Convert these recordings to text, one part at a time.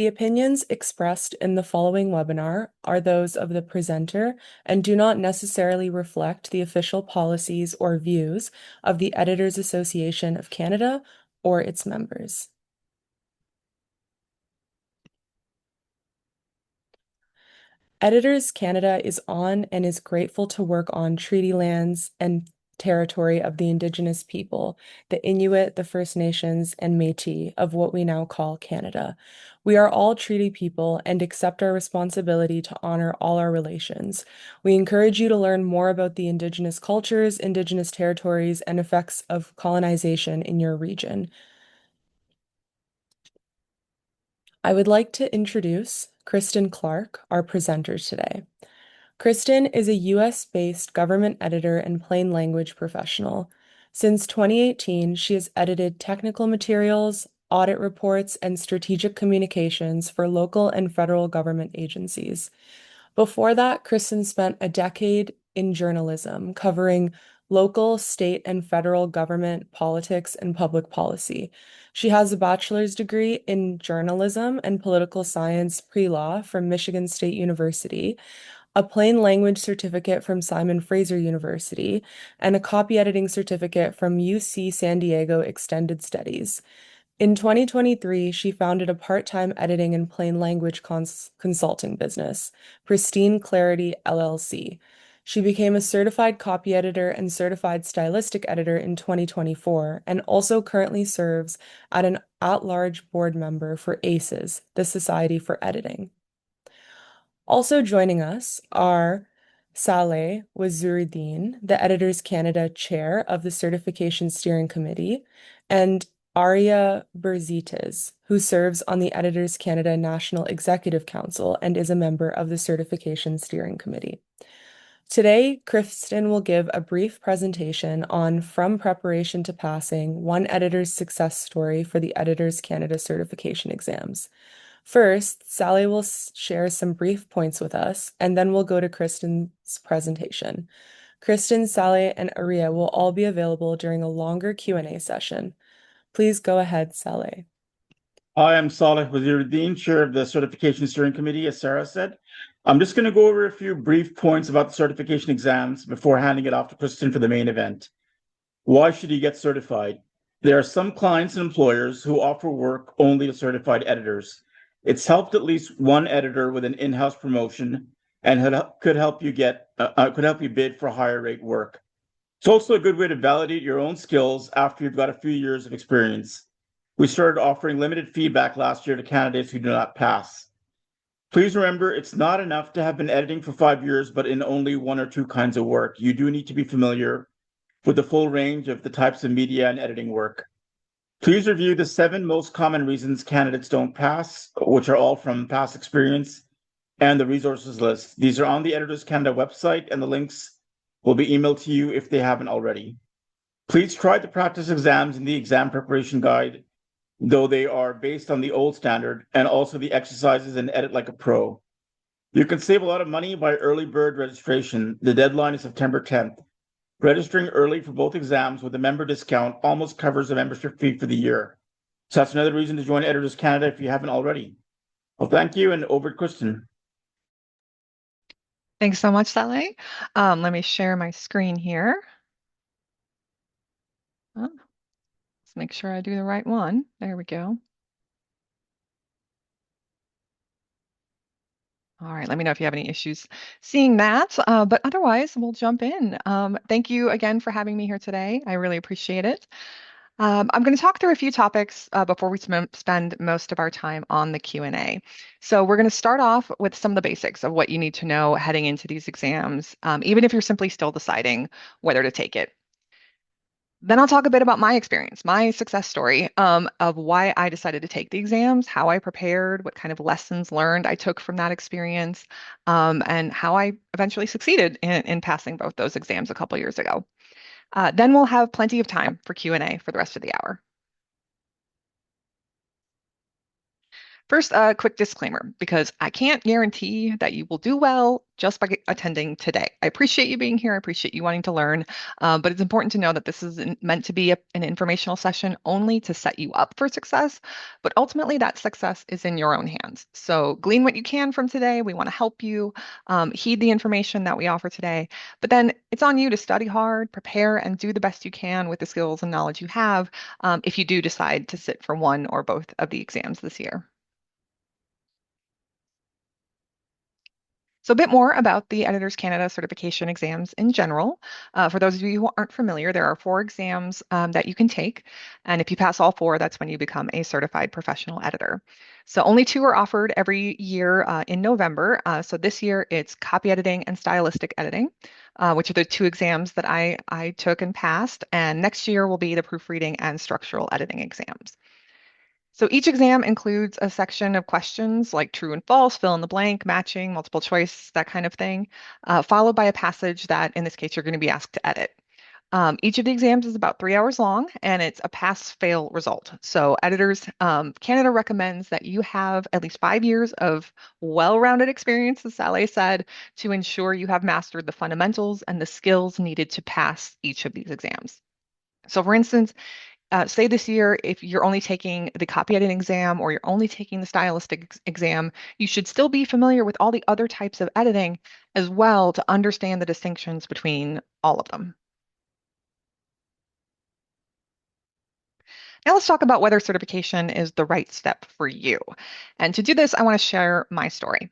The opinions expressed in the following webinar are those of the presenter and do not necessarily reflect the official policies or views of the Editors Association of Canada or its members. Editors Canada is on and is grateful to work on treaty lands and territory of the Indigenous people, the Inuit, the First Nations, and Métis of what we now call Canada. We are all treaty people and accept our responsibility to honor all our relations. We encourage you to learn more about the Indigenous cultures, Indigenous territories, and effects of colonization in your region. I would like to introduce Kristen Clark, our presenter today. Kristen is a US-based government editor and plain language professional. Since 2018, she has edited technical materials, audit reports, and strategic communications for local and federal government agencies. Before that, Kristen spent a decade in journalism, covering local, state, and federal government politics and public policy. She has a bachelor's degree in journalism and political science pre-law from Michigan State University, a plain language certificate from Simon Fraser University, and a copy editing certificate from UC San Diego Extended Studies. In 2023, she founded a part-time editing and plain language consulting business, Pristine Clarity LLC. She became a certified copy editor and certified stylistic editor in 2024 and also currently serves as an at-large board member for ACES, the Society for Editing. Also joining us are Saleh Waziruddin, the Editors Canada Chair of the Certification Steering Committee, and Aria Berzites, who serves on the Editors Canada National Executive Council and is a member of the Certification Steering Committee. Today, Kristen will give a brief presentation on From Preparation to Passing, One Editor's Success Story for the Editors Canada Certification Exams. First, Sally will share some brief points with us, and then we'll go to Kristen's presentation. Kristen, Sally, and Aria will all be available during a longer Q&A session. Please go ahead, Sally. Hi, I'm Saleh Waziruddin, Chair of the Certification Steering Committee, as Sarah said. I'm just going to go over a few brief points about the certification exams before handing it off to Kristen for the main event. Why should you get certified? There are some clients and employers who offer work only to certified editors. It's helped at least one editor with an in-house promotion and could help you bid for higher rate work. It's also a good way to validate your own skills after you've got a few years of experience. We started offering limited feedback last year to candidates who do not pass. Please remember, it's not enough to have been editing for 5 years, but in only one or two kinds of work. You do need to be familiar with the full range of the types of media and editing work. Please review the 7 most common reasons candidates don't pass, which are all from past experience, and the resources list. These are on the Editors Canada website, and the links will be emailed to you if they haven't already. Please try the practice exams in the exam preparation guide, though they are based on the old standard, and also the exercises in Edit Like a Pro. You can save a lot of money by early bird registration. The deadline is September 10th. Registering early for both exams with a member discount almost covers the membership fee for the year. So that's another reason to join Editors Canada if you haven't already. Well, thank you, and over to Kristen. Thanks so much, Saleh. Let me share my screen here. Let's make sure I do the right one. There we go. All right, let me know if you have any issues seeing that, but otherwise we'll jump in. Thank you again for having me here today. I really appreciate it. I'm going to talk through a few topics before we spend most of our time on the Q&A. So we're going to start off with some of the basics of what you need to know heading into these exams, even if you're simply still deciding whether to take it. Then I'll talk a bit about my experience, my success story of why I decided to take the exams, how I prepared, what kind of lessons learned I took from that experience, and how I eventually succeeded in passing both those exams a couple years ago. Then we'll have plenty of time for Q&A for the rest of the hour. First, a quick disclaimer, because I can't guarantee that you will do well just by attending today. I appreciate you being here. I appreciate you wanting to learn, but it's important to know that this is meant to be an informational session only to set you up for success, but ultimately that success is in your own hands. So glean what you can from today. We want to help you heed the information that we offer today, but then it's on you to study hard, prepare, and do the best you can with the skills and knowledge you have if you do decide to sit for one or both of the exams this year. So a bit more about the Editors Canada certification exams in general. For those of you who aren't familiar, there are four exams that you can take. And if you pass all four, that's when you become a certified professional editor. So only two are offered every year in November. So this year it's copy editing and stylistic editing, which are the two exams that I took and passed. And next year will be the proofreading and structural editing exams. So each exam includes a section of questions like true and false, fill in the blank, matching, multiple choice, that kind of thing, followed by a passage that, in this case, you're going to be asked to edit. Each of the exams is about 3 hours long, and it's a pass-fail result. So editors, Canada recommends that you have at least 5 years of well-rounded experience, as Sally said, to ensure you have mastered the fundamentals and the skills needed to pass each of these exams. So for instance, say this year, if you're only taking the copy editing exam or you're only taking the stylistic exam, you should still be familiar with all the other types of editing as well to understand the distinctions between all of them. Now let's talk about whether certification is the right step for you. And to do this, I want to share my story.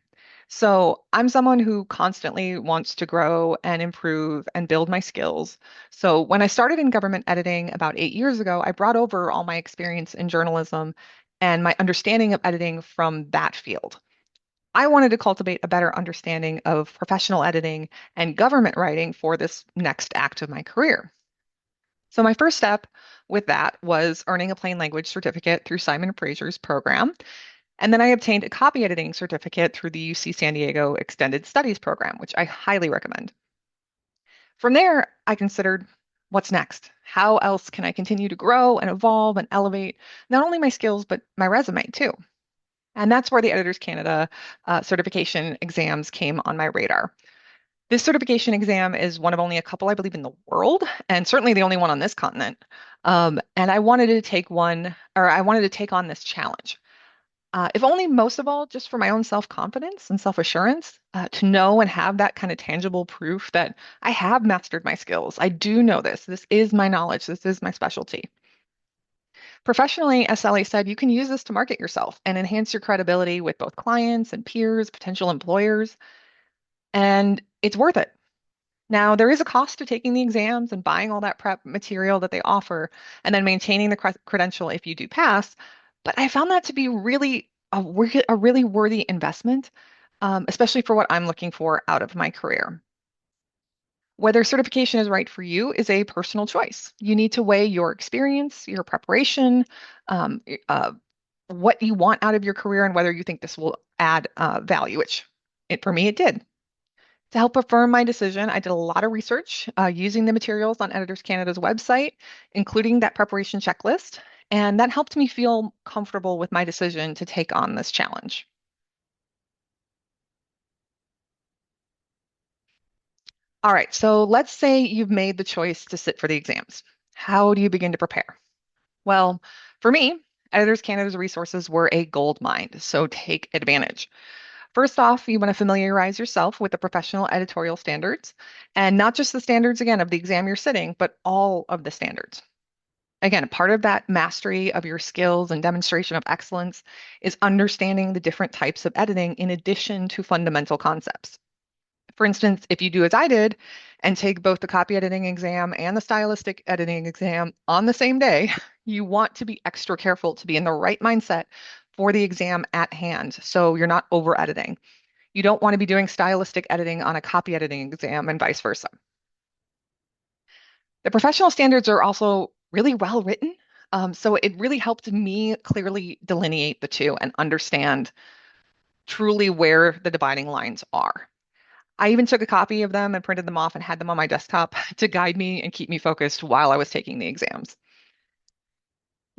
So I'm someone who constantly wants to grow and improve and build my skills. So when I started in government editing about 8 years ago, I brought over all my experience in journalism and my understanding of editing from that field. I wanted to cultivate a better understanding of professional editing and government writing for this next act of my career. So my first step with that was earning a plain language certificate through Simon Fraser's program. And then I obtained a copy editing certificate through the UC San Diego Extended Studies program, which I highly recommend. From there, I considered what's next? How else can I continue to grow and evolve and elevate not only my skills, but my resume too? And that's where the Editors Canada certification exams came on my radar. This certification exam is one of only a couple, I believe, in the world, and certainly the only one on this continent. And I wanted to take one, or I wanted to take on this challenge. If only most of all, just for my own self-confidence and self-assurance, to know and have that kind of tangible proof that I have mastered my skills. I do know this. This is my knowledge. This is my specialty. Professionally, as Sally said, you can use this to market yourself and enhance your credibility with both clients and peers, potential employers, and it's worth it. Now, there is a cost to taking the exams and buying all that prep material that they offer, and then maintaining the credential if you do pass. But I found that to be really a really worthy investment, especially for what I'm looking for out of my career. Whether certification is right for you is a personal choice. You need to weigh your experience, your preparation, um, uh, what you want out of your career, and whether you think this will add value, which for me, it did. To help affirm my decision, I did a lot of research using the materials on Editors Canada's website, including that preparation checklist, and that helped me feel comfortable with my decision to take on this challenge. All right, so let's say you've made the choice to sit for the exams. How do you begin to prepare? Well, for me, Editors Canada's resources were a gold mine, so take advantage. First off, you want to familiarize yourself with the professional editorial standards, and not just the standards, again, of the exam you're sitting, but all of the standards. Again, part of that mastery of your skills and demonstration of excellence is understanding the different types of editing in addition to fundamental concepts. For instance, if you do as I did and take both the copy editing exam and the stylistic editing exam on the same day, you want to be extra careful to be in the right mindset for the exam at hand so you're not over editing. You don't want to be doing stylistic editing on a copy editing exam and vice versa. The professional standards are also really well written. So it really helped me clearly delineate the two and understand truly where the dividing lines are. I even took a copy of them and printed them off and had them on my desktop to guide me and keep me focused while I was taking the exams.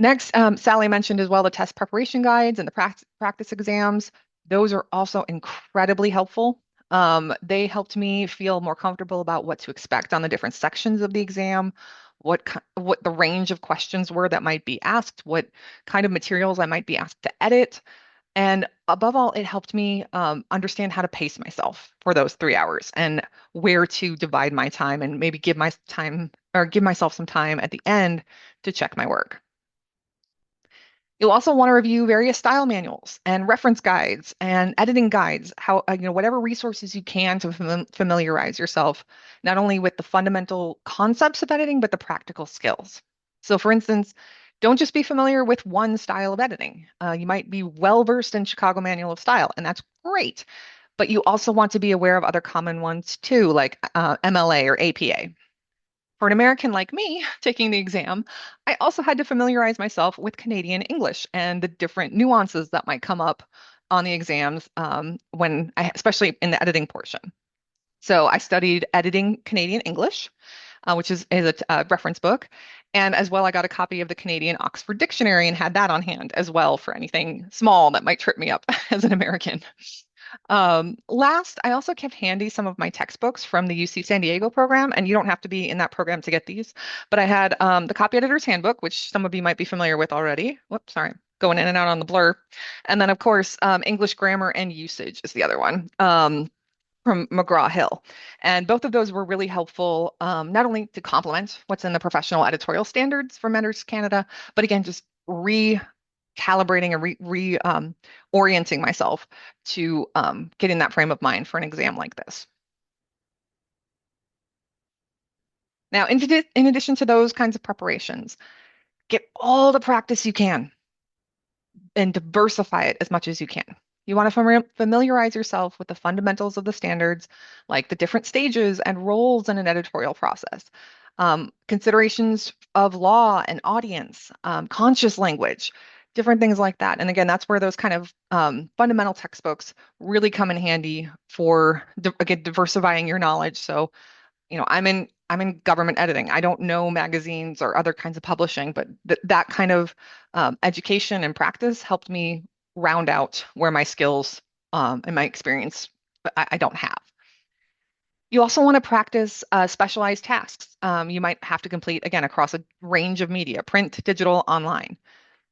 Next, Sally mentioned as well the test preparation guides and the practice exams. Those are also incredibly helpful. They helped me feel more comfortable about what to expect on the different sections of the exam, what the range of questions were that might be asked, what kind of materials I might be asked to edit. And above all, it helped me understand how to pace myself for those 3 hours and where to divide my time and maybe give myself some time at the end to check my work. You'll also want to review various style manuals and reference guides and editing guides, whatever resources you can to familiarize yourself, not only with the fundamental concepts of editing, but the practical skills. So for instance, don't just be familiar with one style of editing. You might be well versed in Chicago Manual of Style, and that's great, but you also want to be aware of other common ones too, like MLA or APA. For an American like me taking the exam, I also had to familiarize myself with Canadian English and the different nuances that might come up on the exams especially in the editing portion. So I studied editing Canadian English, which is a reference book. And as well, I got a copy of the Canadian Oxford Dictionary and had that on hand as well for anything small that might trip me up as an American. Last, I also kept handy some of my textbooks from the UC San Diego program, and you don't have to be in that program to get these, but I had the Copy Editor's Handbook, which some of you might be familiar with already. Whoops, sorry, going in and out on the blur. And then, of course, English Grammar and Usage is the other one. From McGraw-Hill. And both of those were really helpful, not only to complement what's in the professional editorial standards from Editors Canada, but again, just recalibrating and orienting myself to get in that frame of mind for an exam like this. Now, in addition to those kinds of preparations, get all the practice you can and diversify it as much as you can. You want to familiarize yourself with the fundamentals of the standards, like the different stages and roles in an editorial process, considerations of law and audience, conscious language, different things like that. And again, that's where those kind of fundamental textbooks really come in handy for, again, diversifying your knowledge. So I'm in government editing. I don't know magazines or other kinds of publishing, but that kind of education and practice helped me round out where my skills and my experience I don't have. You also want to practice specialized tasks. You might have to complete, again, across a range of media, print, digital, online.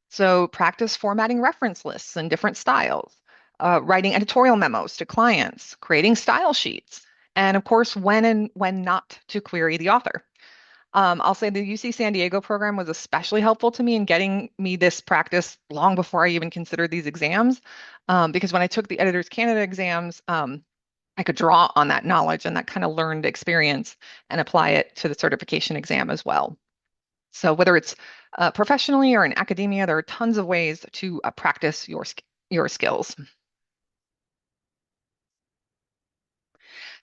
So practice formatting reference lists in different styles, writing editorial memos to clients, creating style sheets, and of course, when and when not to query the author. I'll say the UC San Diego program was especially helpful to me in getting me this practice long before I even considered these exams, because when I took the Editors Canada exams, I could draw on that knowledge and that kind of learned experience and apply it to the certification exam as well. So whether it's professionally or in academia, there are tons of ways to practice your skills.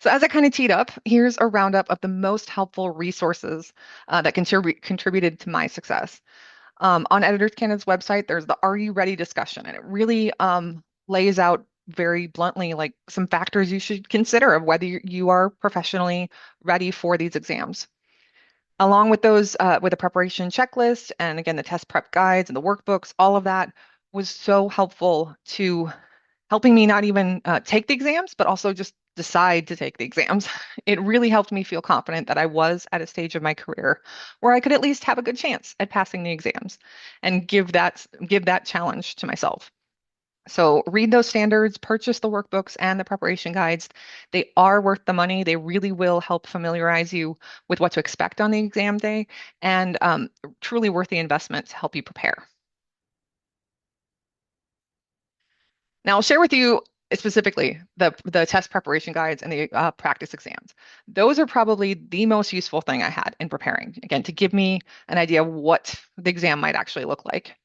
So as I kind of teed up, here's a roundup of the most helpful resources that contributed to my success. On Editors Canada's website, there's the Are You Ready discussion, and it really lays out very bluntly like some factors you should consider of whether you are professionally ready for these exams. Along with those, with a preparation checklist, and again, the test prep guides and the workbooks, all of that was so helpful to helping me not even take the exams, but also just decide to take the exams. It really helped me feel confident that I was at a stage of my career where I could at least have a good chance at passing the exams and give that challenge to myself. So read those standards, purchase the workbooks and the preparation guides. They are worth the money. They really will help familiarize you with what to expect on the exam day, and truly worth the investment to help you prepare. Now I'll share with you specifically the test preparation guides and the practice exams. Those are probably the most useful thing I had in preparing, again, to give me an idea of what the exam might actually look like.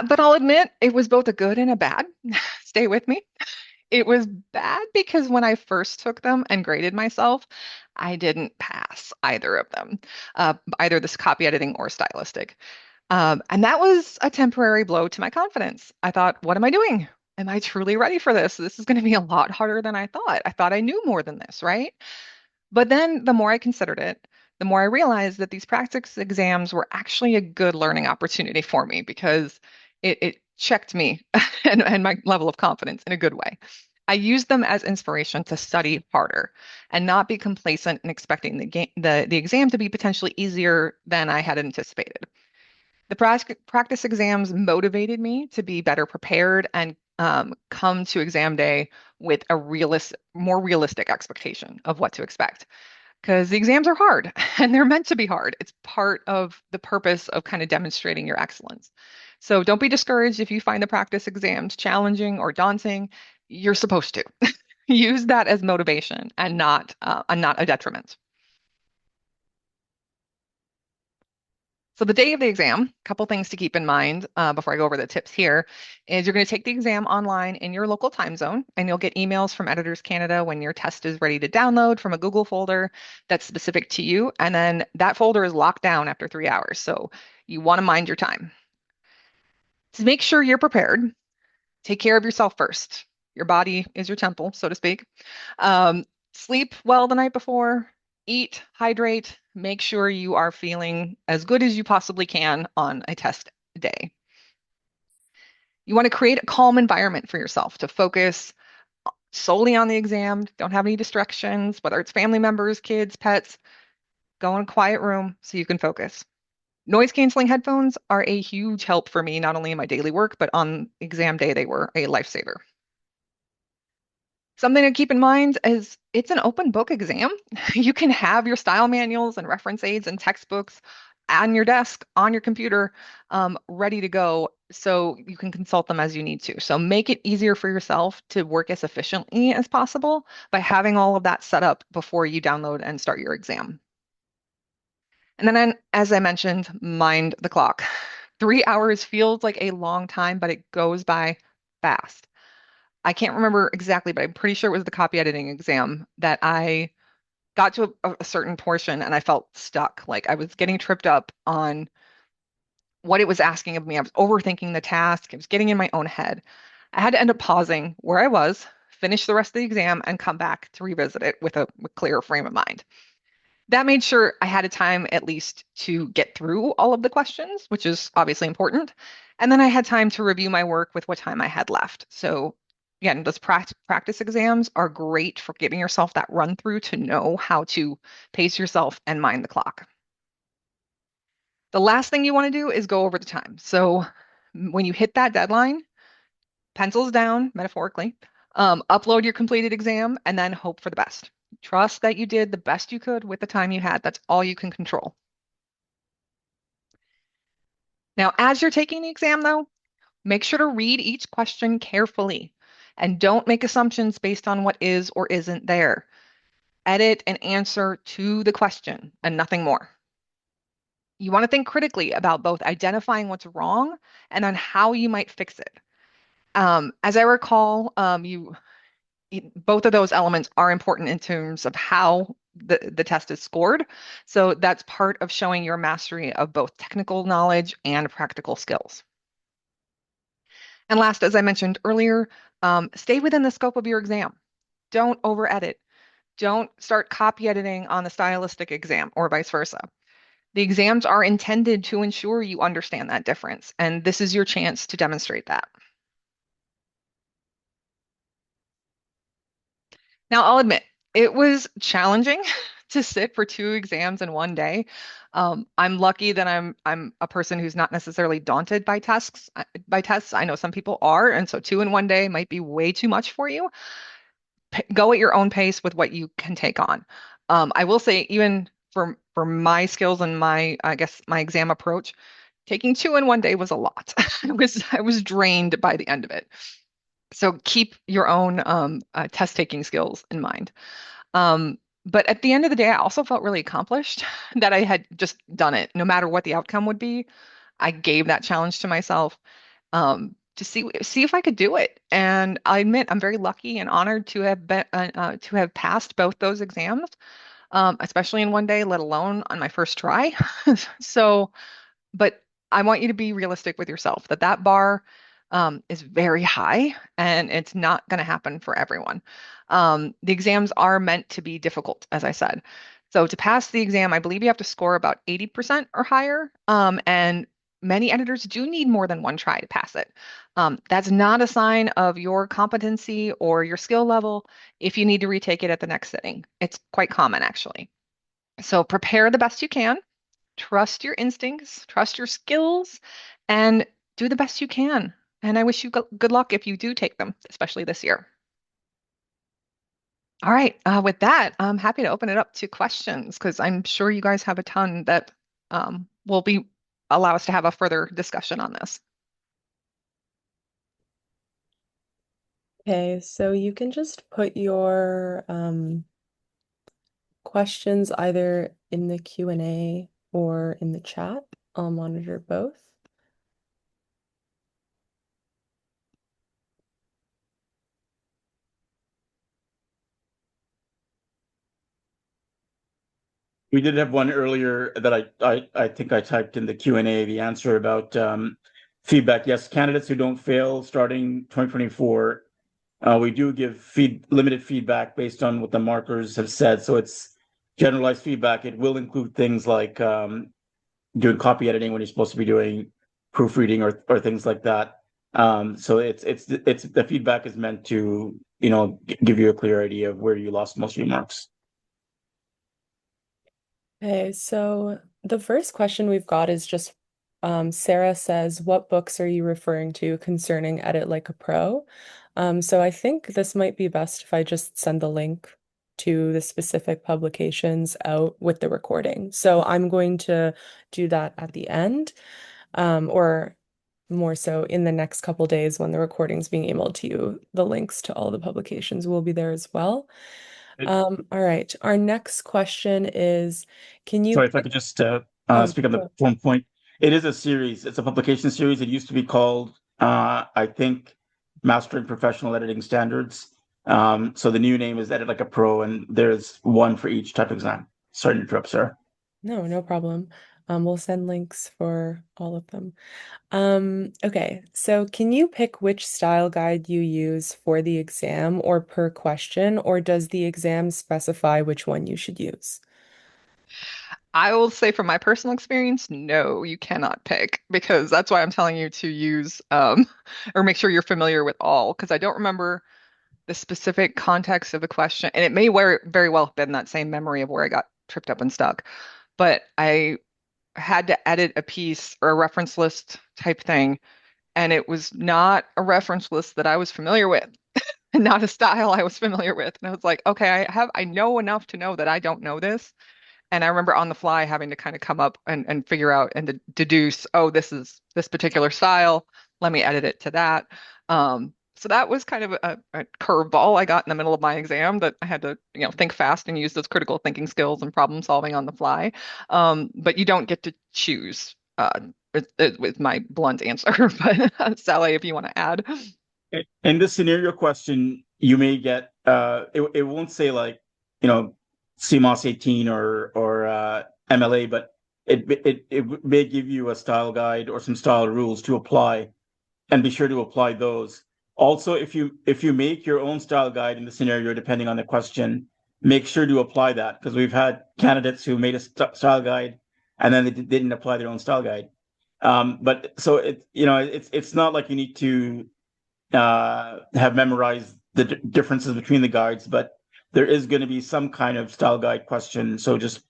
But I'll admit it was both a good and a bad. Stay with me. It was bad because when I first took them and graded myself, I didn't pass either of them, either this copy editing or stylistic. And that was a temporary blow to my confidence. I thought, what am I doing? Am I truly ready for this? This is going to be a lot harder than I thought. I thought I knew more than this, right? But then the more I considered it, the more I realized that these practice exams were actually a good learning opportunity for me because it checked me and my level of confidence in a good way. I used them as inspiration to study harder and not be complacent and expecting the exam to be potentially easier than I had anticipated. The practice exams motivated me to be better prepared and come to exam day with a more realistic expectation of what to expect. Because the exams are hard and they're meant to be hard. It's part of the purpose of kind of demonstrating your excellence. So don't be discouraged if you find the practice exams challenging or daunting. You're supposed to use that as motivation and not a detriment. So the day of the exam, a couple things to keep in mind before I go over the tips here is you're going to take the exam online in your local time zone, and you'll get emails from Editors Canada when your test is ready to download from a Google folder that's specific to you. And then that folder is locked down after 3 hours. So you want to mind your time. To make sure you're prepared, take care of yourself first. Your body is your temple, so to speak. Um, Sleep well the night before, eat, hydrate, make sure you are feeling as good as you possibly can on a test day. You want to create a calm environment for yourself to focus solely on the exam. Don't have any distractions, whether it's family members, kids, pets. Go in a quiet room so you can focus. Noise canceling headphones are a huge help for me, not only in my daily work, but on exam day, they were a lifesaver. Something to keep in mind is it's an open book exam. You can have your style manuals and reference aids and textbooks on your desk, on your computer, ready to go so you can consult them as you need to. So make it easier for yourself to work as efficiently as possible by having all of that set up before you download and start your exam. And then, as I mentioned, mind the clock. 3 hours feels like a long time, but it goes by fast. I can't remember exactly, but I'm pretty sure it was the copy editing exam that I got to a certain portion and I felt stuck. Like I was getting tripped up on what it was asking of me. I was overthinking the task. I was getting in my own head. I had to end up pausing where I was, finish the rest of the exam, and come back to revisit it with a clearer frame of mind. That made sure I had a time at least to get through all of the questions, which is obviously important. And then I had time to review my work with what time I had left. So again, those practice exams are great for giving yourself that run through to know how to pace yourself and mind the clock. The last thing you want to do is go over the time. So when you hit that deadline, pencils down, metaphorically, upload your completed exam, and then hope for the best. Trust that you did the best you could with the time you had. That's all you can control. Now, as you're taking the exam, though, make sure to read each question carefully and don't make assumptions based on what is or isn't there. Edit and answer to the question and nothing more. You want to think critically about both identifying what's wrong and on how you might fix it. As I recall, both of those elements are important in terms of how the test is scored. So that's part of showing your mastery of both technical knowledge and practical skills. And last, as I mentioned earlier, stay within the scope of your exam. Don't over edit. Don't start copy editing on the stylistic exam or vice versa. The exams are intended to ensure you understand that difference, and this is your chance to demonstrate that. Now, I'll admit, it was challenging to sit for two exams in one day. I'm lucky that I'm a person who's not necessarily daunted by tasks. By tests, I know some people are, and so two in one day might be way too much for you. Go at your own pace with what you can take on. I will say, even for my skills and I guess my exam approach, taking two in one day was a lot. I was drained by the end of it. So keep your own test taking skills in mind. But at the end of the day, I also felt really accomplished that I had just done it. No matter what the outcome would be, I gave that challenge to myself to see if I could do it. And I admit I'm very lucky and honored to have passed both those exams, especially in one day, let alone on my first try. So, but I want you to be realistic with yourself that that bar is very high and it's not going to happen for everyone. The exams are meant to be difficult, as I said. So to pass the exam, I believe you have to score about 80% or higher. And many editors do need more than one try to pass it. That's not a sign of your competency or your skill level if you need to retake it at the next sitting. It's quite common, actually. So prepare the best you can, trust your instincts, trust your skills, and do the best you can. And I wish you good luck if you do take them, especially this year. All right. With that, I'm happy to open it up to questions because I'm sure you guys have a ton that will be allow us to have a further discussion on this. Okay, so you can just put your questions either in the Q&A or in the chat. I'll monitor both. We did have one earlier that I think I typed in the Q&A the answer about feedback. Yes, candidates who don't fail starting 2024, we do give limited feedback based on what the markers have said. So it's generalized feedback. It will include things like doing copy editing when you're supposed to be doing proofreading or things like that. So it's the feedback is meant to give you a clear idea of where you lost most of your marks. Okay, so the first question we've got is just Sarah says, what books are you referring to concerning Edit Like a Pro? So I think this might be best if I just send the link to the specific publications out with the recording. So I'm going to do that at the end, or more so in the next couple days when the recording's being emailed to you. The links to all the publications will be there as well. All right. Our next question is, can you Sorry if I pick, could just oh, speak on the sure. one point. It is a series. It's a publication series. It used to be called, I think, Mastering Professional Editing Standards. So the new name is Edit Like a Pro, and there's one for each type of exam. Sorry to interrupt, sir. No, no problem. We'll send links for all of them. Okay, so can you pick which style guide you use for the exam or per question, or does the exam specify which one you should use? I will say from my personal experience, no, you cannot pick because that's why I'm telling you to use or make sure you're familiar with all because I don't remember the specific context of the question, and it may very well have been that same memory of where I got tripped up and stuck. But I had to edit a piece or a reference list type thing, and it was not a reference list that I was familiar with, and not a style I was familiar with. And I was like, okay, I know enough to know that I don't know this. And I remember on the fly having to kind of come up and figure out and deduce, oh, this is this particular style. Let me edit it to that. So that was kind of a curveball I got in the middle of my exam that I had to, think fast and use those critical thinking skills and problem solving on the fly. But you don't get to choose, with my blunt answer. But Sally, if you want to add. In this scenario question, you may get it won't say like, you know, CMOS 18 or MLA, but it may give you a style guide or some style rules to apply, and be sure to apply those. Also, if you make your own style guide in the scenario, depending on the question, make sure to apply that because we've had candidates who made a style guide and then they didn't apply their own style guide. But so it's not like you need to have memorized the differences between the guides, but there is going to be some kind of style guide question. So just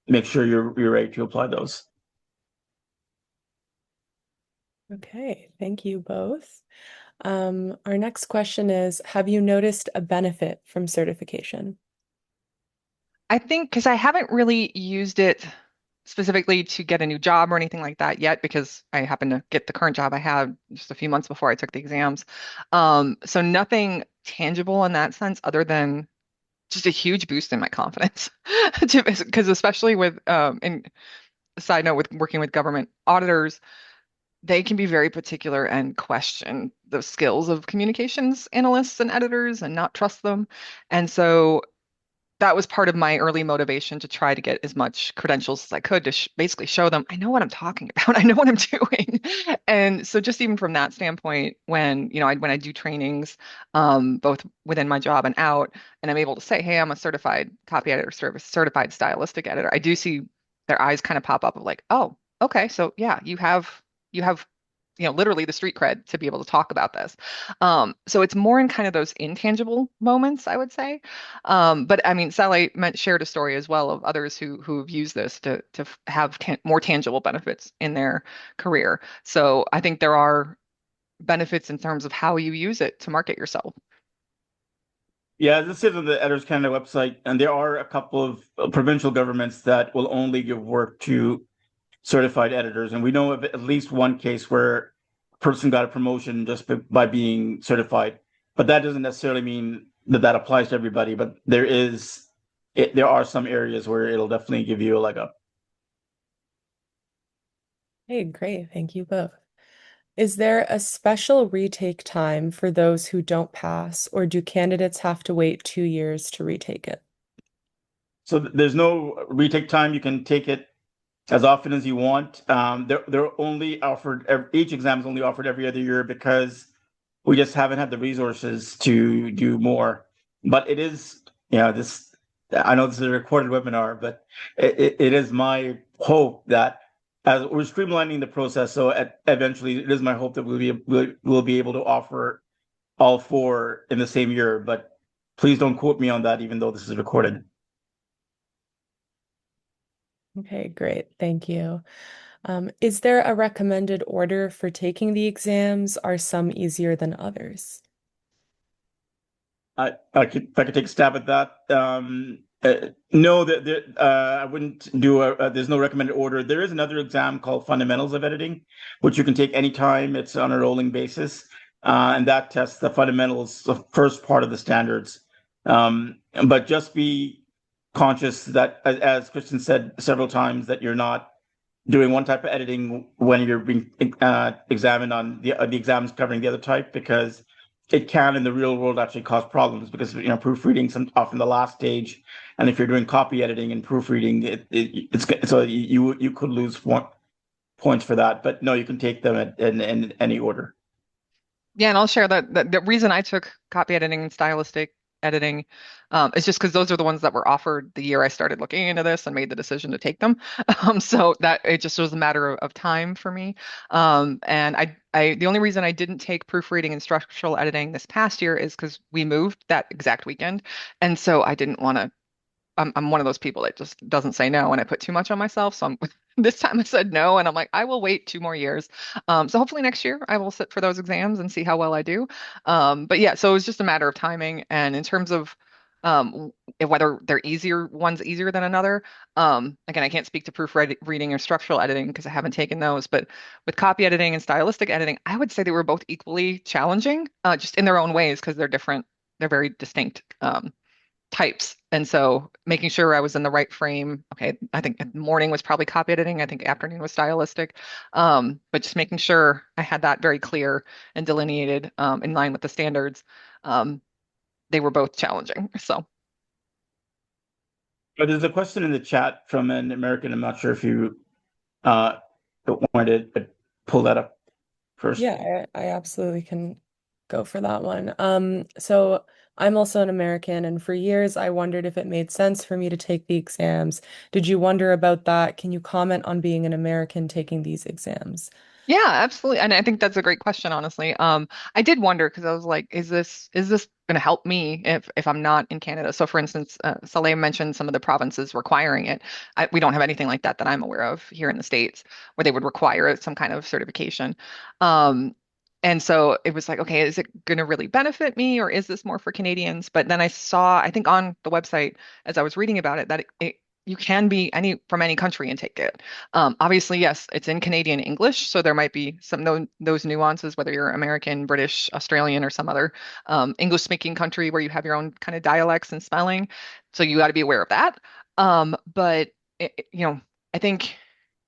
make sure you're ready to apply those. Okay, thank you both. Our next question is, have you noticed a benefit from certification? I think because I haven't really used it specifically to get a new job or anything like that yet, because I happened to get the current job I had just a few months before I took the exams. So nothing tangible in that sense, other than just a huge boost in my confidence. Because especially with, in side note, with working with government auditors, they can be very particular and question the skills of communications analysts and editors and not trust them. And so that was part of my early motivation to try to get as much credentials as I could to basically show them I know what I'm talking about. I know what I'm doing. And so just even from that standpoint, when, when I do trainings, both within my job and out, and I'm able to say, hey, I'm a certified copy editor service, certified stylistic editor, I do see their eyes kind of pop up of like, oh, okay, so yeah, you have literally the street cred to be able to talk about this. So it's more in kind of those intangible moments, I would say. But I mean, Sally shared a story as well of others who've used this to have more tangible benefits in their career. So I think there are benefits in terms of how you use it to market yourself. Yeah, this is on the Editors Canada website, and there are a couple of provincial governments that will only give work to certified editors. And we know of at least one case where a person got a promotion just by being certified. But that doesn't necessarily mean that that applies to everybody. But there are some areas where it'll definitely give you a leg up. Hey, great. Thank you both. Is there a special retake time for those who don't pass, or do candidates have to wait 2 years to retake it? So there's no retake time. You can take it as often as you want. They're only offered each exam is only offered every other year because we just haven't had the resources to do more. But it is, this. I know this is a recorded webinar, but it is my hope that as we're streamlining the process, so eventually it is my hope that we'll be able to offer all four in the same year. But please don't quote me on that, even though this is recorded. Okay, great. Thank you. Is there a recommended order for taking the exams? Are some easier than others? If I could take a stab at that. No, I wouldn't do there's no recommended order. There is another exam called Fundamentals of Editing, which you can take anytime. It's on a rolling basis. And that tests the fundamentals, the first part of the standards. But just be conscious that, as Kristen said several times, that you're not doing one type of editing when you're being examined on the exams covering the other type, because it can in the real world actually cause problems because proofreading some often the last stage, and if you're doing copy editing and proofreading, it's so you could lose points for that. But no, you can take them in any order. Yeah, and I'll share that the reason I took copy editing and stylistic editing is just because those are the ones that were offered the year I started looking into this and made the decision to take them. So that it just was a matter of time for me. And the only reason I didn't take proofreading and structural editing this past year is because we moved that exact weekend, and so I didn't want to. I'm one of those people that just doesn't say no, and I put too much on myself. So this time I said no, and I'm like, I will wait 2 more years. So hopefully next year I will sit for those exams and see how well I do. But yeah, so it was just a matter of timing. And in terms of whether they're one's easier than another. Again, I can't speak to proofreading or structural editing because I haven't taken those. But with copy editing and stylistic editing, I would say they were both equally challenging, just in their own ways because they're different. They're very distinct. Types. And so making sure I was in the right frame. Okay, I think morning was probably copy editing. I think afternoon was stylistic. But just making sure I had that very clear and delineated in line with the standards. Um, they were both challenging. So But there's a question in the chat from an American. I'm not sure if you uh wanted to pull that up first. Yeah, I absolutely can go for that one. So I'm also an American, and for years I wondered if it made sense for me to take the exams. Did you wonder about that? Can you comment on being an American taking these exams? yeah, absolutely. And I think that's a great question, honestly. I did wonder because I was like, is this going to help me if I'm not in Canada? So for instance, Saleh mentioned some of the provinces requiring it. We don't have anything like that that I'm aware of here in the States where they would require some kind of certification. Um, and so it was like, okay, is it going to really benefit me or is this more for Canadians? But then I saw, I think on the website as I was reading about it, that you can be from any country and take it. Obviously, yes, it's in Canadian English, so there might be some those nuances, whether you're American, British, Australian, or some other English-speaking country where you have your own kind of dialects and spelling. So you got to be aware of that. But I think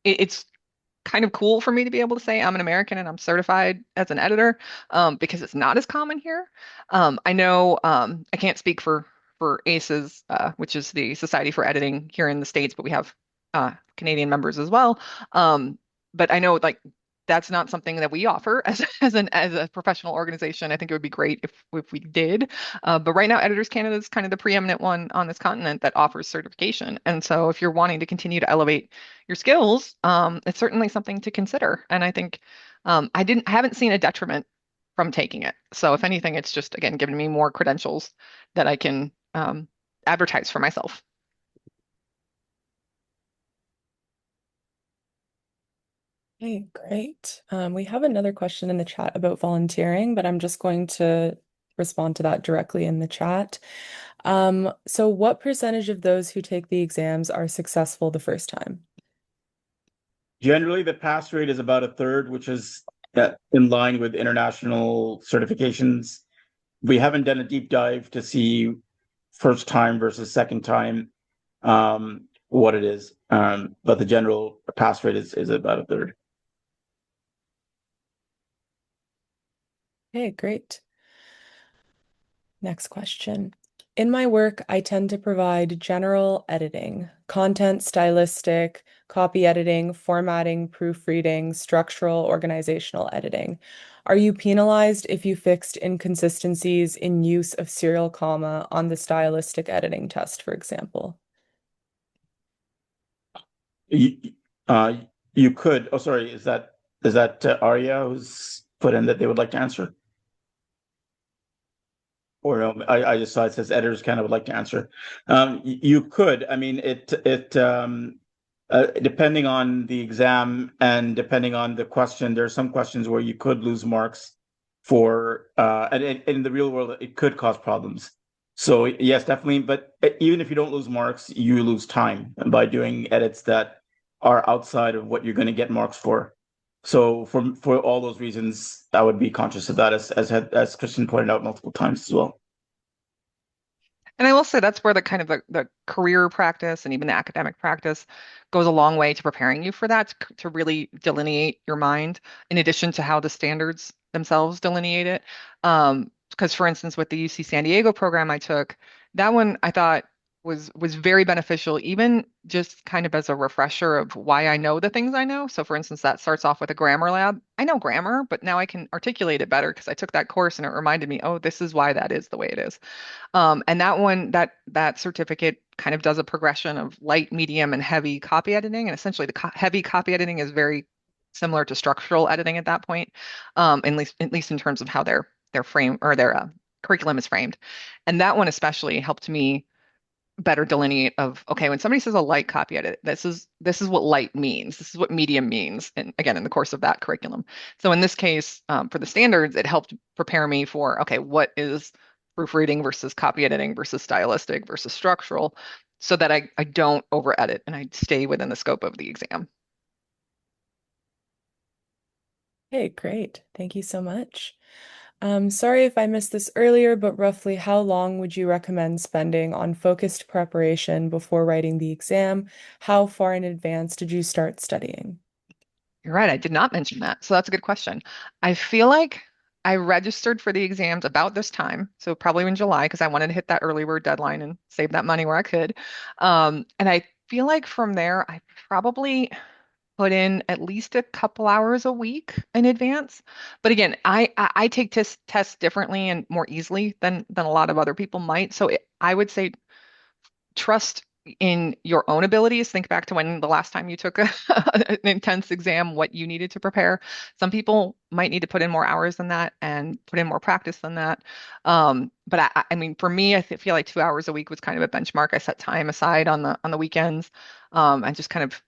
it's kind of cool for me to be able to say I'm an American and I'm certified as an editor because it's not as common here. I know I can't speak for ACEs, which is the Society for Editing here in the States, but we have Canadian members as well. Um, but I know like that's not something that we offer as a professional organization. I think it would be great if we did. But right now, Editors Canada is kind of the preeminent one on this continent that offers certification. And so if you're wanting to continue to elevate your skills, it's certainly something to consider. And I think I haven't seen a detriment from taking it. So if anything, it's just again giving me more credentials that I can advertise for myself. Okay, great. We have another question in the chat about volunteering, but I'm just going to respond to that directly in the chat. So what percentage of those who take the exams are successful the first time? Generally, the pass rate is about a third, which is in line with international certifications. We haven't done a deep dive to see first time versus second time what it is. But the general pass rate is about a third. Okay, great. Next question. In my work, I tend to provide general editing, content, stylistic, copy editing, formatting, proofreading, structural, organizational editing. Are you penalized if you fixed inconsistencies in use of serial comma on the stylistic editing test, for example? You, uh, you could. Oh, sorry. Is that Arya who's put in that they would like to answer? Or no, I just saw it says editors kind of would like to answer. You could. I mean, depending on the exam and depending on the question, there are some questions where you could lose marks for, and in the real world, it could cause problems. So yes, definitely. But even if you don't lose marks, you lose time by doing edits that are outside of what you're going to get marks for. So for all those reasons, I would be conscious of that, as Kristen pointed out multiple times as well. And I will say that's where the kind of the career practice and even the academic practice goes a long way to preparing you for that, to really delineate your mind, in addition to how the standards themselves delineate it. Because for instance, with the UC San Diego program I took, that one I thought was very beneficial, even just kind of as a refresher of why I know the things I know. So for instance, that starts off with a grammar lab. I know grammar, but now I can articulate it better because I took that course and it reminded me, oh, this is why that is the way it is. And that one, that certificate kind of does a progression of light, medium, and heavy copy editing. And essentially, the heavy copy editing is very similar to structural editing at that point, at least in terms of how their frame or their curriculum is framed. And that one especially helped me better delineate of, okay, when somebody says a light copy edit, this is what light means. This is what medium means. And again, in the course of that curriculum. So in this case, for the standards, it helped prepare me for, okay, what is proofreading versus copy editing versus stylistic versus structural, so that I don't over edit and I stay within the scope of the exam. Okay, great. Thank you so much. Sorry if I missed this earlier, but roughly how long would you recommend spending on focused preparation before writing the exam? How far in advance did you start studying? You're right, I did not mention that. So that's a good question. I feel like I registered for the exams about this time, so probably in July, because I wanted to hit that early bird deadline and save that money where I could. And I feel like from there, I probably put in at least a couple hours a week in advance. But again, I take tests differently and more easily than a lot of other people might. So I would say trust in your own abilities. Think back to when the last time you took an intense exam, what you needed to prepare. Some people might need to put in more hours than that and put in more practice than that. But I mean, for me, feel like 2 hours a week was kind of a benchmark. I set time aside on the weekends, and just kind of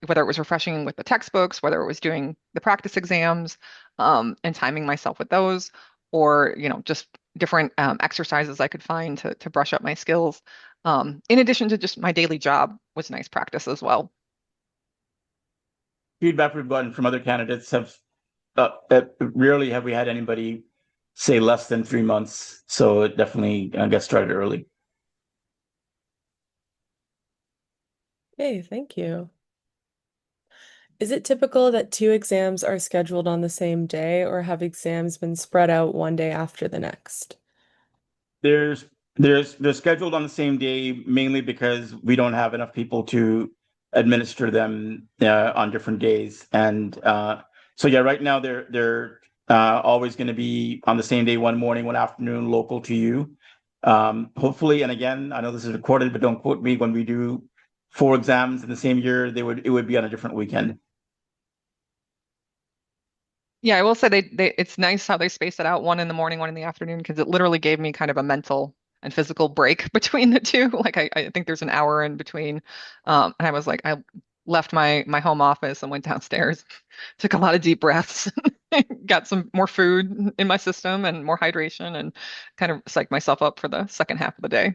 whether it was refreshing with the textbooks, whether it was doing the practice exams, and timing myself with those, or just different exercises I could find to brush up my skills. In addition to just my daily job was nice practice as well. Feedback we've gotten from other candidates have rarely have we had anybody say less than 3 months. So it definitely gets started early. Okay, thank you. Is it typical that two exams are scheduled on the same day, or have exams been spread out one day after the next? There's They're scheduled on the same day mainly because we don't have enough people to administer them on different days. And so yeah, right now they're always going to be on the same day, one morning, one afternoon, local to you. Hopefully, and again, I know this is recorded, but don't quote me. When we do four exams in the same year, it would be on a different weekend. Yeah, I will say they it's nice how they space it out, one in the morning, one in the afternoon, because it literally gave me kind of a mental and physical break between the two. Like I think there's an hour in between. And I was like, I left my home office and went downstairs, took a lot of deep breaths, got some more food in my system and more hydration and kind of psyched myself up for the second half of the day.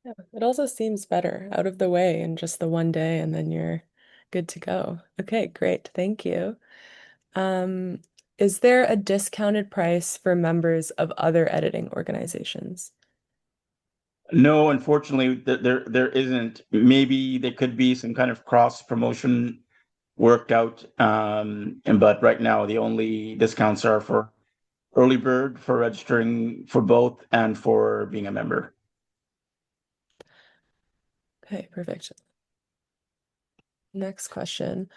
Yeah, it also seems better out of the way in just the one day, and then you're good to go. Okay, great. Thank you. Um, is there a discounted price for members of other editing organizations? No, unfortunately, there isn't. Maybe there could be some kind of cross promotion worked out, but right now the only discounts are for early bird, for registering for both, and for being a member. Okay, perfect. Next question.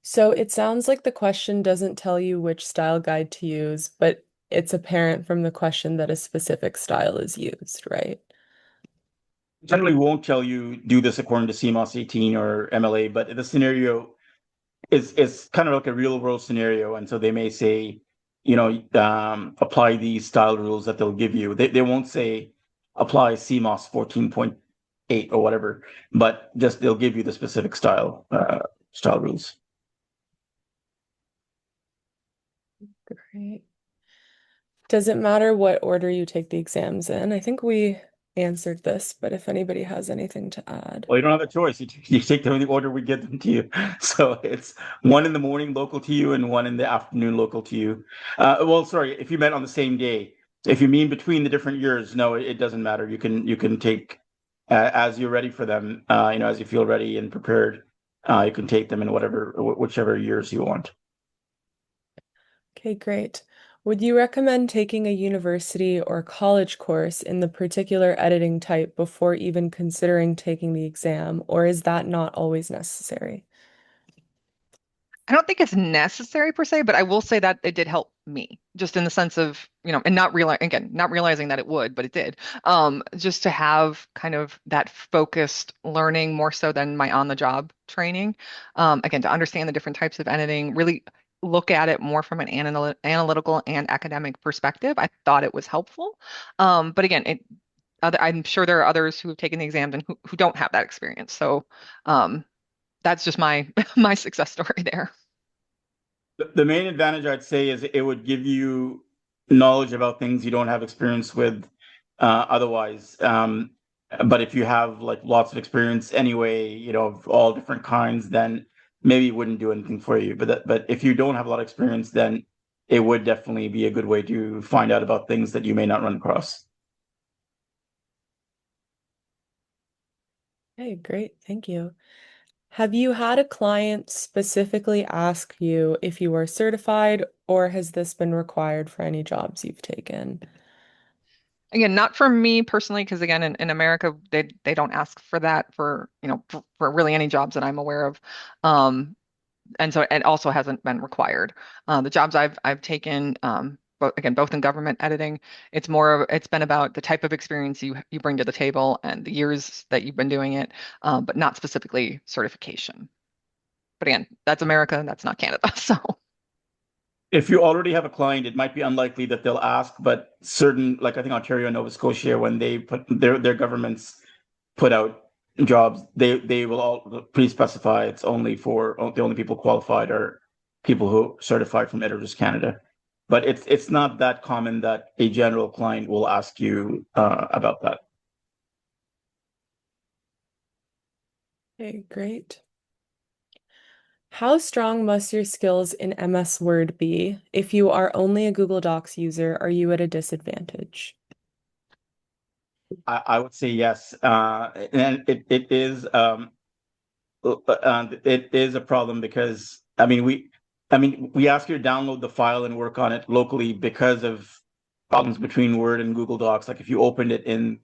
So it sounds like the question doesn't tell you which style guide to use, but it's apparent from the question that a specific style is used, right? Generally won't tell you do this according to CMOS 18 or MLA, but the scenario is kind of like a real world scenario, and so they may say, apply these style rules that they'll give you. They won't say apply CMOS 14.8 or whatever, but just they'll give you the specific style rules. Great. Does it matter what order you take the exams in? I think we answered this, but if anybody has anything to add. Well, you don't have a choice. You take them in the order we give them to you. So it's one in the morning local to you and one in the afternoon local to you. Well, sorry, if you met on the same day. If you mean between the different years, no, it doesn't matter. You can take as you're ready for them. As you feel ready and prepared, you can take them in whichever years you want. Okay, great. Would you recommend taking a university or college course in the particular editing type before even considering taking the exam, or is that not always necessary? I don't think it's necessary per se, but I will say that it did help me just in the sense of, and not realizing that it would, but it did. Just to have kind of that focused learning more so than my on-the-job training. Again, to understand the different types of editing, really look at it more from an analytical and academic perspective. I thought it was helpful. But again, I'm sure there are others who have taken the exams and who don't have that experience. So, that's just my my success story there. The main advantage I'd say is it would give you knowledge about things you don't have experience with otherwise. But if you have like lots of experience anyway, of all different kinds, then maybe it wouldn't do anything for you. But if you don't have a lot of experience, then it would definitely be a good way to find out about things that you may not run across. Okay, great. Thank you. Have you had a client specifically ask you if you are certified, or has this been required for any jobs you've taken? Again, not for me personally, because again, in America, they don't ask for that for, for really any jobs that I'm aware of. Um, and so it also hasn't been required. The jobs I've taken, both in government editing, it's been about the type of experience you bring to the table and the years that you've been doing it, but not specifically certification. But again, that's America, and that's not Canada. So. If you already have a client, it might be unlikely that they'll ask, but certain, like I think Ontario and Nova Scotia, when they put their governments put out jobs, they will all pre-specify it's only for the only people qualified are people who are certified from Editors Canada. But it's not that common that a general client will ask you about that. Okay, great. How strong must your skills in MS Word be? If you are only a Google Docs user, are you at a disadvantage? I would say yes, and it is a problem because I mean we ask you to download the file and work on it locally because of problems between Word and Google Docs. Like if you opened it in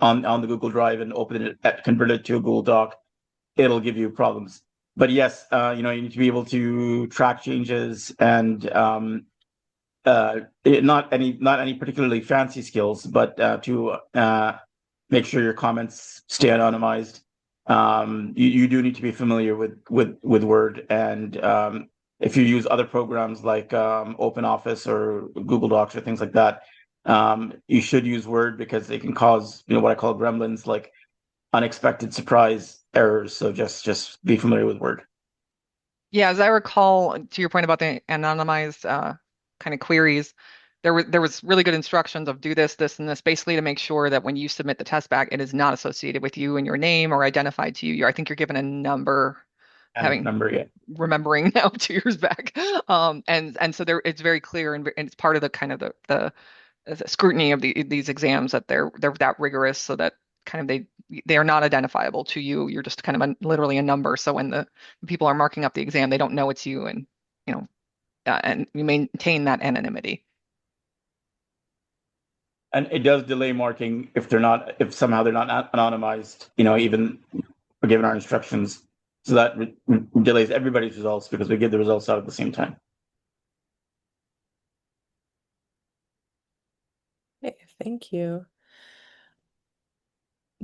on the Google Drive and opened it, converted it to a Google Doc, it'll give you problems. But yes, you need to be able to track changes and not any particularly fancy skills, but to make sure your comments stay anonymized. You do need to be familiar with Word, and if you use other programs like Open Office or Google Docs or things like that, you should use Word because they can cause what I call gremlins, like unexpected surprise errors. So just be familiar with Word. Yeah, as I recall, to your point about the anonymized kind of queries, there was really good instructions of do this, this, and this, basically to make sure that when you submit the test back, it is not associated with you and your name or identified to you. I think you're given a number, And having number, yeah. remembering now 2 years back. And so there it's very clear and it's part of the kind of the scrutiny of these exams that they're that rigorous so that kind of they are not identifiable to you. You're just kind of literally a number. So when the people are marking up the exam, they don't know it's you, and you know, and you maintain that anonymity. And it does delay marking if somehow they're not anonymized, even given our instructions. So that delays everybody's results because we give the results out at the same time. Okay, thank you.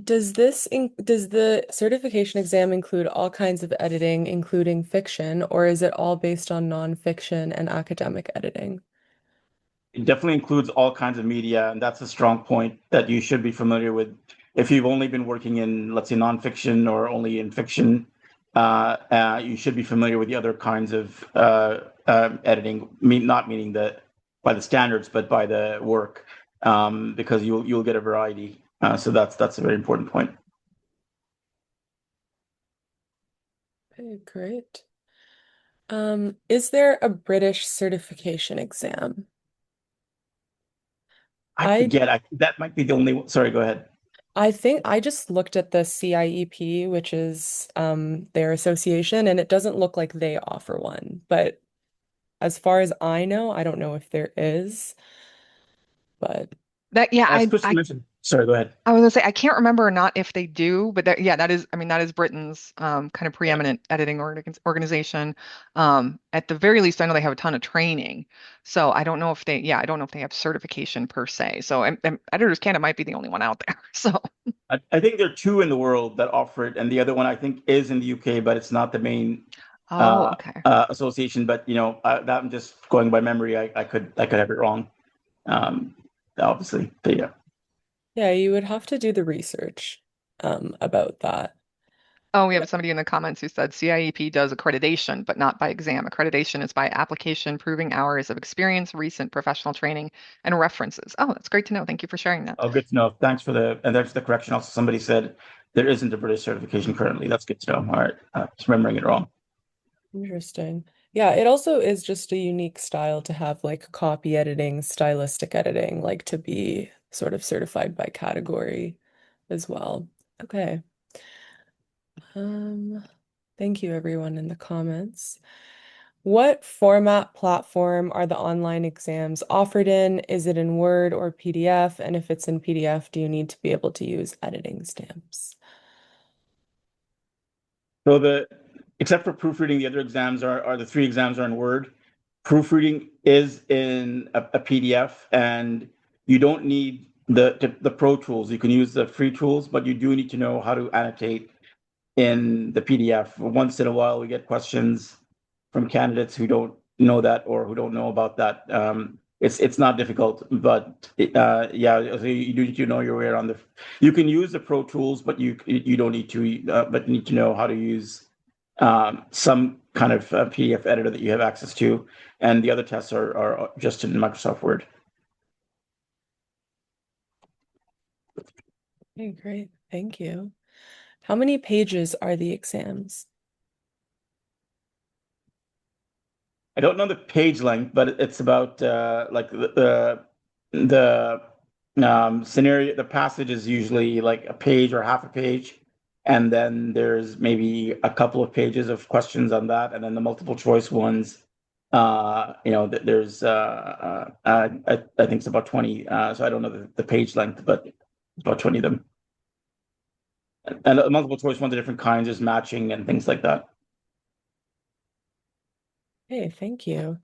Does the certification exam include all kinds of editing, including fiction, or is it all based on nonfiction and academic editing? It definitely includes all kinds of media, and that's a strong point that you should be familiar with. If you've only been working in, let's say, nonfiction or only in fiction, you should be familiar with the other kinds of editing. Not meaning that by the standards, but by the work, because you'll get a variety. So that's a very important point. Okay, great. Is there a British certification exam? I I forget. That might be the only one. Sorry, go ahead. I think I just looked at the CIEP, which is their association, and it doesn't look like they offer one. But as far as I know, I don't know if there is, but That yeah, As Kristen mentioned, sorry, go ahead. I was gonna say I can't remember or not if they do, but that yeah, that is I mean that is Britain's kind of Yeah. preeminent editing organization. At the very least, I know they have a ton of training. So I don't know if they yeah, I don't know if they have certification per se. So Editors Canada might be the only one out there. So I think there are two in the world that offer it, and the other one I think is in the UK, but it's not the main oh, okay. association. But that I'm just going by memory. I could have it wrong, um, obviously. But yeah, yeah, you would have to do the research about that. Oh, we have somebody in the comments who said CIEP does accreditation, but not by exam. Accreditation is by application proving hours of experience, recent professional training, and references. Oh, that's great to know. Thank you for sharing that. good to know. Thanks for the correction. Also, somebody said there isn't a British certification currently. That's good to know. All right, just remembering it wrong. Interesting. Yeah, it also is just a unique style to have like copy editing, stylistic editing, like to be sort of certified by category as well. Okay. Um, Thank you everyone in the comments. What format platform are the online exams offered in? Is it in Word or PDF? And if it's in PDF, do you need to be able to use editing stamps? So except for proofreading, the other exams are the three exams are in Word. Proofreading is in a PDF, and you don't need the pro tools. You can use the free tools, but you do need to know how to annotate in the PDF. Once in a while, we get questions from candidates who don't know that or who don't know about that. It's not difficult, but yeah, so you do need to know your way around the. You can use the pro tools, but you don't need to. But you need to know how to use some kind of PDF editor that you have access to, and the other tests are just in Microsoft Word. Okay, great. Thank you. How many pages are the exams? I don't know the page length, but it's about like the scenario. The passage is usually like a page or half a page, and then there's maybe a couple of pages of questions on that, and then the multiple choice ones there's I think it's about 20. So I don't know the page length, but about 20 of them. And multiple choice ones of different kinds, there's matching and things like that. Hey, thank you.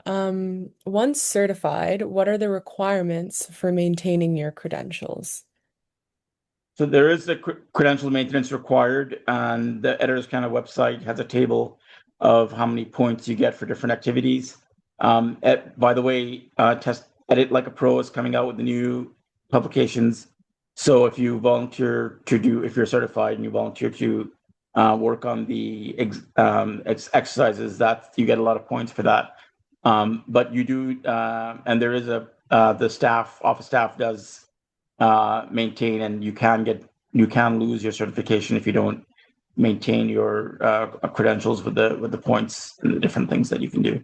Once certified, what are the requirements for maintaining your credentials? So there is a credential maintenance required, and the editor's kind of website has a table of how many points you get for different activities. By the way, Test Edit Like a Pro is coming out with the new publications. So if you volunteer to do, if you're certified and you volunteer to work on the exercises, that you get a lot of points for that. But you do, and there is the office staff does maintain, and you can lose your certification if you don't maintain your credentials with the points and the different things that you can do.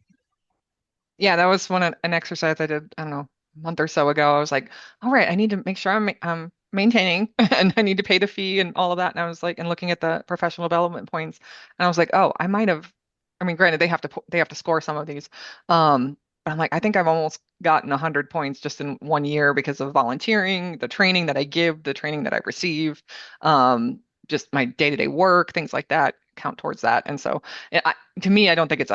Yeah, that was an exercise I did, I don't know, a month or so ago. I was like, all right, I need to make sure I'm maintaining and I need to pay the fee and all of that. And I was like, and looking at the professional development points, and I was like, oh, I might have, I mean, granted, they have to score some of these. But I'm like, I think I've almost gotten 100 points just in 1 year because of volunteering, the training that I give, the training that I receive, just my day-to-day work, things like that count towards that. And so, to me, I don't think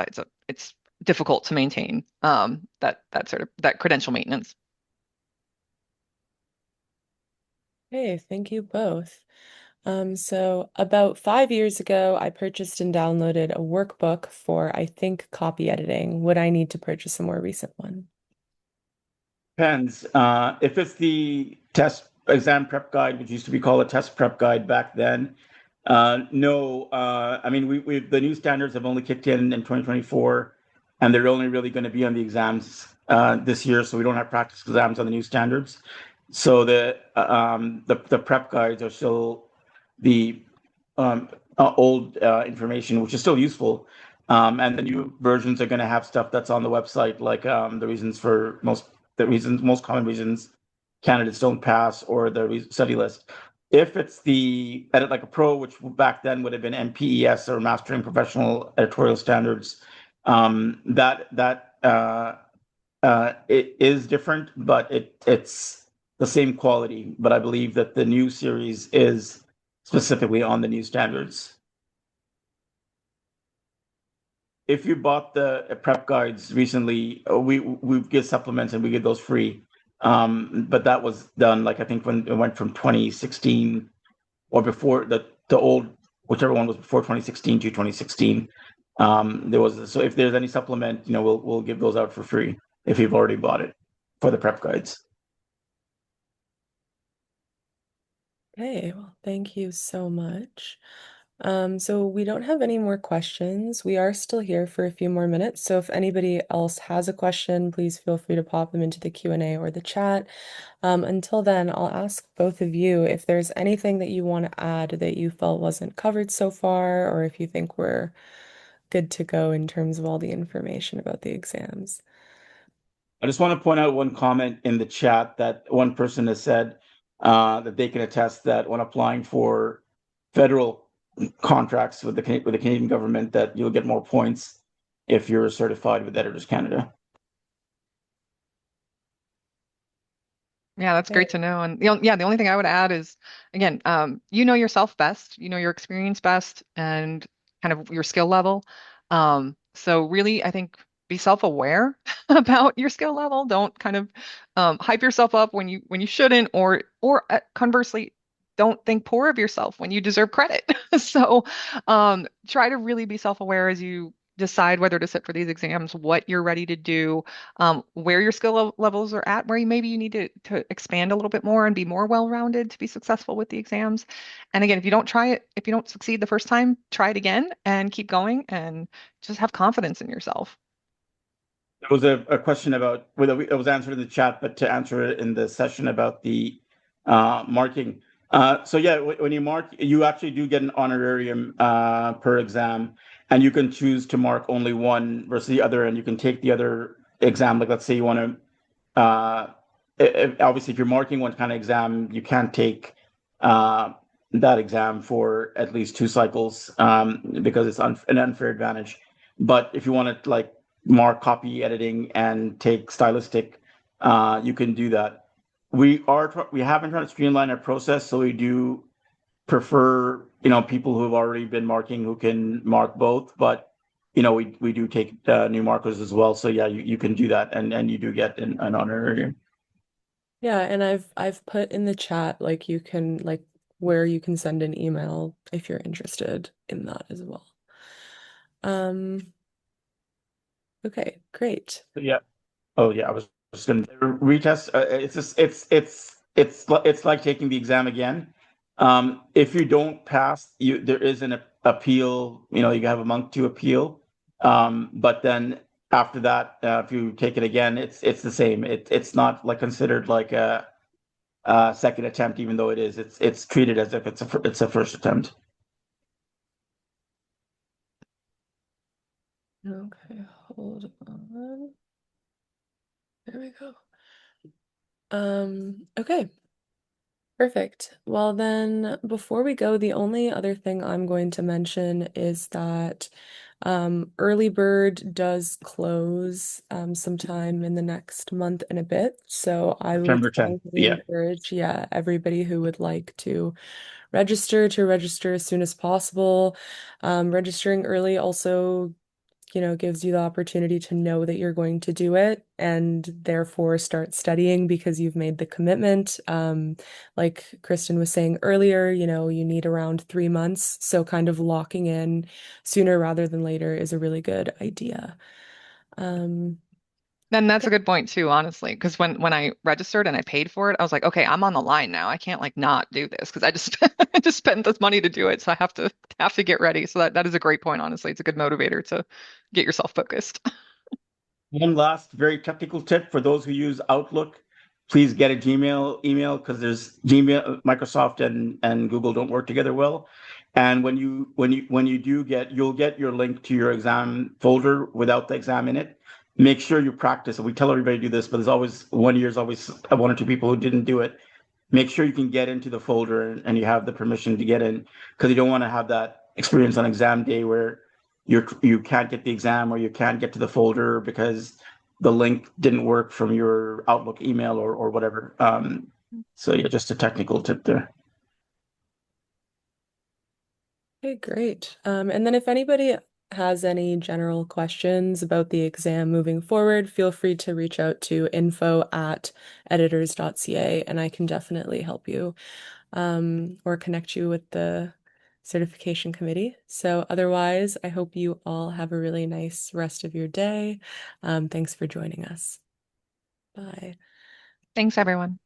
it's difficult to maintain that sort of that credential maintenance. Hey, thank you both. So about 5 years ago, I purchased and downloaded a workbook for, I think, copy editing. Would I need to purchase a more recent one? Depends. If it's the test exam prep guide, which used to be called a test prep guide back then, no. I mean, we the new standards have only kicked in 2024, and they're only really going to be on the exams this year. So we don't have practice exams on the new standards. So the prep guides are still the old information, which is still useful. And the new versions are going to have stuff that's on the website, like most common reasons candidates don't pass, or the study list. If it's the Edit Like a Pro, which back then would have been MPES or Mastering Professional Editorial Standards, it is different, but it's the same quality. But I believe that the new series is specifically on the new standards. If you bought the prep guides recently, we get supplements and we get those free. But that was done, like, I think when it went from 2016 or before, the old, whichever one was before 2016 to 2016. There was, so if there's any supplement, we'll give those out for free if you've already bought it for the prep guides. Okay, well, thank you so much. So we don't have any more questions. We are still here for a few more minutes. So if anybody else has a question, please feel free to pop them into the Q&A or the chat. Until then, I'll ask both of you if there's anything that you want to add that you felt wasn't covered so far, or if you think we're good to go in terms of all the information about the exams. I just want to point out one comment in the chat that one person has said that they can attest that when applying for federal contracts with the Canadian government, that you'll get more points if you're certified with Editors Canada. Yeah, that's Okay. great to know. And the only thing I would add is, again, you know yourself best, you know your experience best, and kind of your skill level. So really, I think be self-aware about your skill level. Don't kind of hype yourself up when you shouldn't, or conversely, don't think poor of yourself when you deserve credit. So try to really be self-aware as you decide whether to sit for these exams, what you're ready to do, where your levels are at, where maybe you need to expand a little bit more and be more well-rounded to be successful with the exams. And again, if you don't succeed the first time, try it again and keep going and just have confidence in yourself. There was a question about whether it was answered in the chat, but to answer it in the session about the marking. So yeah, when you mark, you actually do get an honorarium per exam, and you can choose to mark only one versus the other, and you can take the other exam. Like, let's say you want to, obviously, if you're marking one kind of exam, you can't take that exam for at least 2 cycles because it's an unfair advantage. But if you want to, like, mark copy editing and take stylistic, you can do that. We have been trying to streamline our process, so we do prefer, people who have already been marking who can mark both, but we do take new markers as well. So yeah, you can do that, and you do get an honorarium. Yeah, and I've put in the chat like you can like where you can send an email if you're interested in that as well. Um, okay, great. But yeah. Oh yeah, I was just going to retest. It's just it's like taking the exam again. If you don't pass, there is an appeal. You have a month to appeal. But then after that, if you take it again, it's the same. It's not like considered like a second attempt, even though it is. It's treated as if it's a first attempt. Okay, hold on. There we go. Okay. Perfect. Well, then, before we go, the only other thing I'm going to mention is that Early Bird does close sometime in the next month and a bit. So I would September 10th. strongly Yeah. encourage, yeah, everybody who would like to register as soon as possible. Registering early also gives you the opportunity to know that you're going to do it and therefore start studying because you've made the commitment. Like Kristen was saying earlier, you need around 3 months. So kind of locking in sooner rather than later is a really good idea. Um, Then that's a good point too, honestly, because when I registered and I paid for it, I was like, okay, I'm on the line now. I can't like not do this because I just I just spent this money to do it, so I have to get ready. So that is a great point, honestly. It's a good motivator to get yourself focused. One last very technical tip for those who use Outlook, please get a Gmail email because there's Gmail, Microsoft and Google don't work together well. And when you do you'll get your link to your exam folder without the exam in it. Make sure you practice. We tell everybody to do this, but there's always one year's always one or two people who didn't do it. Make sure you can get into the folder and you have the permission to get in because you don't want to have that experience on exam day where you can't get the exam or you can't get to the folder because the link didn't work from your Outlook email or whatever. So yeah, just a technical tip there. Okay, great. And then if anybody has any general questions about the exam moving forward, feel free to reach out to info@editors.ca and I can definitely help you or connect you with the certification committee. So otherwise, I hope you all have a really nice rest of your day. Thanks for joining us. Bye. Thanks, everyone.